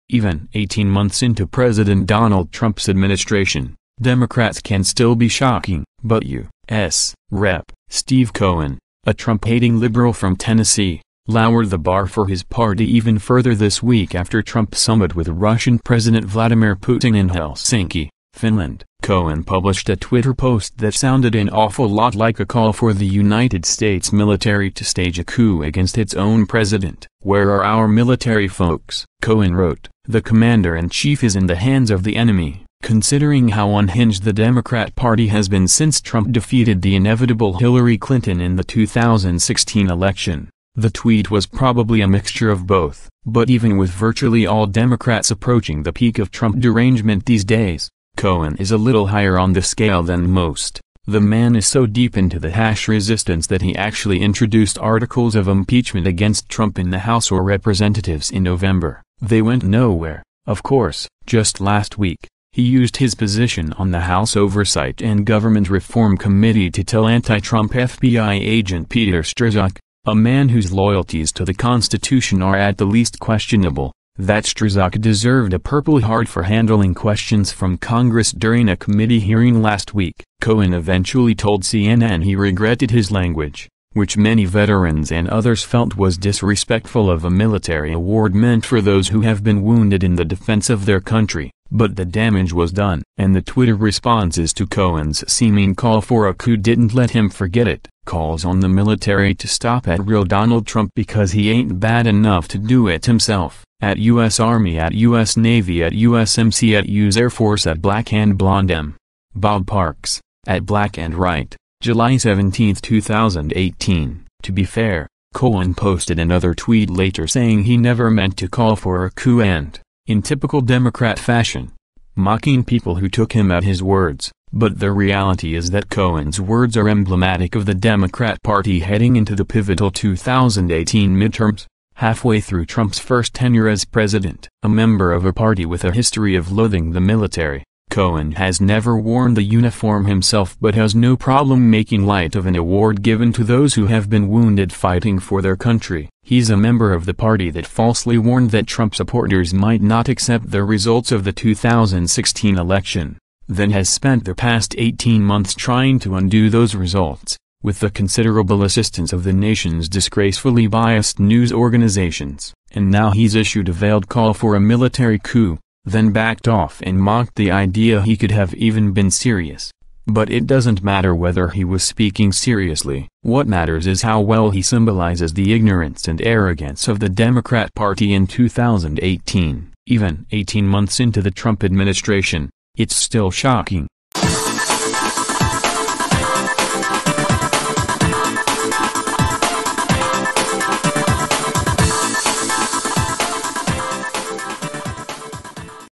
Even 18 months into President Donald Trump's administration, Democrats can still be shocking, but U.S. Rep. Steve Cohen, a Trump-hating liberal from Tennessee, lowered the bar for his party even further this week after Trump's summit with Russian President Vladimir Putin in Helsinki, Finland. Cohen published a Twitter post that sounded an awful lot like a call for the United States military to stage a coup against its own president. "Where are our military folks?" Cohen wrote. "The commander-in-chief is in the hands of the enemy." Considering how unhinged the Democrat Party has been since Trump defeated the inevitable Hillary Clinton in the 2016 election, the tweet was probably a mixture of both. But even with virtually all Democrats approaching the peak of Trump derangement these days, Cohen is a little higher on the scale than most. The man is so deep into the hash resistance that he actually introduced articles of impeachment against Trump in the House of Representatives in November. They went nowhere, of course. Just last week, he used his position on the House Oversight and Government Reform Committee to tell anti-Trump FBI agent Peter Strzok, a man whose loyalties to the Constitution are at the least questionable, that Strzok deserved a Purple Heart for handling questions from Congress during a committee hearing last week. Cohen eventually told CNN he regretted his language, which many veterans and others felt was disrespectful of a military award meant for those who have been wounded in the defense of their country. But the damage was done. And the Twitter responses to Cohen's seeming call for a coup didn't let him forget it. Calls on the military to stop at real Donald Trump because he ain't bad enough to do it himself. At U.S. Army, at U.S. Navy, at USMC, at U.S. Air Force, at Black and Blonde M. Bob Parks, at Black and Right, July 17, 2018. To be fair, Cohen posted another tweet later saying he never meant to call for a coup and, in typical Democrat fashion, mocking people who took him at his words. But the reality is that Cohen's words are emblematic of the Democrat Party heading into the pivotal 2018 midterms, halfway through Trump's first tenure as president. A member of a party with a history of loathing the military, Cohen has never worn the uniform himself but has no problem making light of an award given to those who have been wounded fighting for their country. He's a member of the party that falsely warned that Trump supporters might not accept the results of the 2016 election, then has spent the past 18 months trying to undo those results, with the considerable assistance of the nation's disgracefully biased news organizations. And now he's issued a veiled call for a military coup, then backed off and mocked the idea he could have even been serious. But it doesn't matter whether he was speaking seriously. What matters is how well he symbolizes the ignorance and arrogance of the Democrat Party in 2018. Even 18 months into the Trump administration, it's still shocking